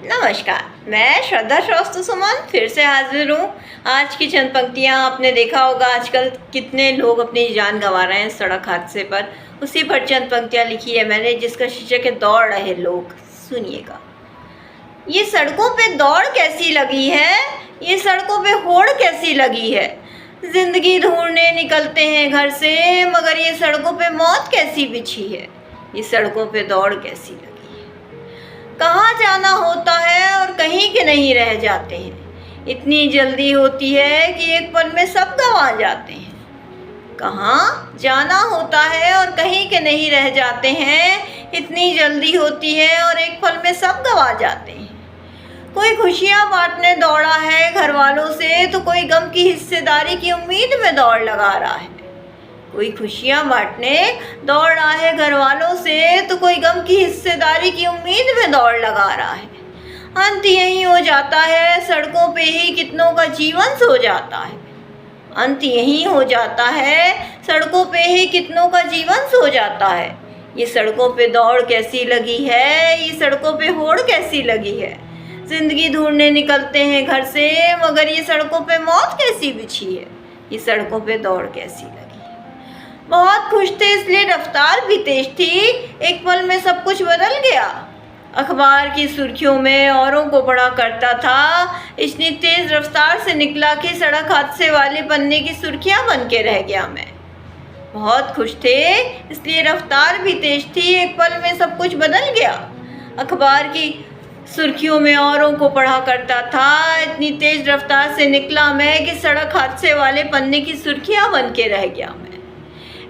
नमस्कार, मैं श्रद्धा श्रेष्ठ सुमन फिर से हाजिर हूँ। आज की चंद पंक्तियाँ आपने देखा होगा, आजकल कितने लोग अपनी जान गंवा रहे हैं सड़क हादसे पर। उसी पर चंद पंक्तियाँ लिखी है मैंने, जिसका शीर्षक है दौड़ रहे लोग। सुनिएगा। ये सड़कों पे दौड़ कैसी लगी है, ये सड़कों पे होड़ कैसी लगी है। जिंदगी ढूंढने निकलते हैं घर से, मगर ये सड़कों पे मौत कैसी बिछी है। ये सड़कों पे दौड़ कैसी लगी। कहाँ जाना होता है और कहीं के नहीं रह जाते हैं। इतनी जल्दी होती है कि एक पल में सब गंवा जाते हैं। कहाँ जाना होता है और कहीं के नहीं रह जाते हैं। इतनी जल्दी होती है और एक पल में सब गंवा जाते हैं। कोई खुशियाँ बांटने दौड़ा है घर वालों से, तो कोई गम की हिस्सेदारी की उम्मीद में दौड़ लगा रहा है। कोई खुशियाँ बांटने दौड़ रहा है घर वालों से, तो कोई गम की हिस्सेदारी की उम्मीद में दौड़ लगा रहा है। अंत यही हो जाता है, सड़कों पे ही कितनों का जीवन सो जाता है। अंत यही हो जाता है, सड़कों पे ही कितनों का जीवन सो जाता है। ये सड़कों पे दौड़ कैसी लगी है, ये सड़कों पे होड़ कैसी लगी है। जिंदगी ढूंढने निकलते हैं घर से, मगर ये सड़कों पे मौत कैसी बिछी है। ये सड़कों पे दौड़ कैसी लगी। बहुत खुश थे इसलिए रफ्तार भी तेज थी, एक पल में सब कुछ बदल गया। अखबार की सुर्खियों में औरों को पढ़ा करता था, इतनी तेज रफ्तार से निकला कि सड़क हादसे वाले पन्ने की सुर्खियां बन के रह गया मैं। बहुत खुश थे इसलिए रफ्तार भी तेज थी, एक पल में सब कुछ बदल गया। अखबार की सुर्खियों में औरों को पढ़ा करता था, इतनी तेज रफ्तार से निकला मैं कि सड़क हादसे वाले पन्ने की सुर्खियां बन के रह गया मैं।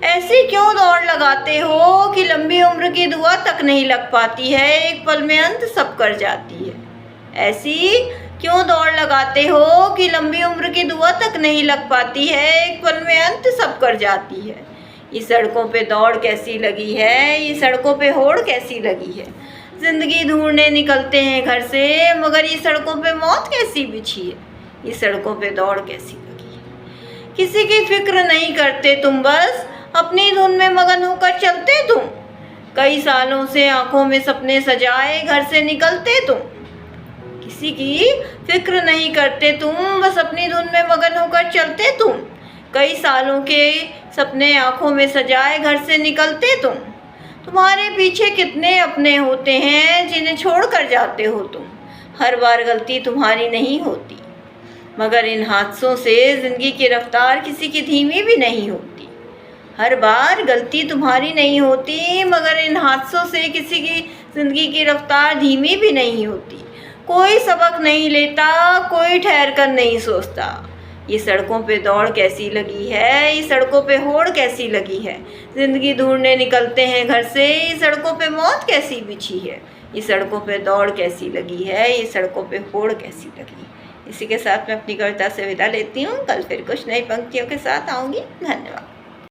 ऐसी क्यों दौड़ लगाते हो कि लंबी उम्र की दुआ तक नहीं लग पाती है, एक पल में अंत सब कर जाती है। ऐसी क्यों दौड़ लगाते हो कि लंबी उम्र की दुआ तक नहीं लग पाती है, एक पल में अंत सब कर जाती है। ये सड़कों पे दौड़ कैसी लगी है, ये सड़कों पे होड़ कैसी लगी है। जिंदगी ढूंढने निकलते हैं घर से, मगर ये सड़कों पे मौत कैसी बिछी है। ये सड़कों पे दौड़ कैसी लगी है। किसी की फिक्र नहीं करते तुम, बस अपनी धुन में मगन होकर चलते तुम। कई सालों से आंखों में सपने सजाए घर से निकलते तुम। किसी की फिक्र नहीं करते तुम, बस अपनी धुन में मगन होकर चलते तुम। कई सालों के सपने आंखों में सजाए घर से निकलते तुम। तुम्हारे पीछे कितने अपने होते हैं जिन्हें छोड़ कर जाते हो तुम। हर बार गलती तुम्हारी नहीं होती, मगर इन हादसों से जिंदगी की रफ्तार किसी की धीमी भी नहीं होती। हर बार गलती तुम्हारी नहीं होती, मगर इन हादसों से किसी की जिंदगी की रफ्तार धीमी भी नहीं होती। कोई सबक नहीं लेता, कोई ठहर कर नहीं सोचता। ये सड़कों पे दौड़ कैसी लगी है, ये सड़कों पे होड़ कैसी लगी है। जिंदगी ढूंढने निकलते हैं घर से, ये सड़कों पे मौत कैसी बिछी है। ये सड़कों पे दौड़ कैसी लगी है, ये सड़कों पे होड़ कैसी लगी। इसी के साथ मैं अपनी कविता से विदा लेती हूँ। कल फिर कुछ नई पंक्तियों के साथ आऊँगी। धन्यवाद।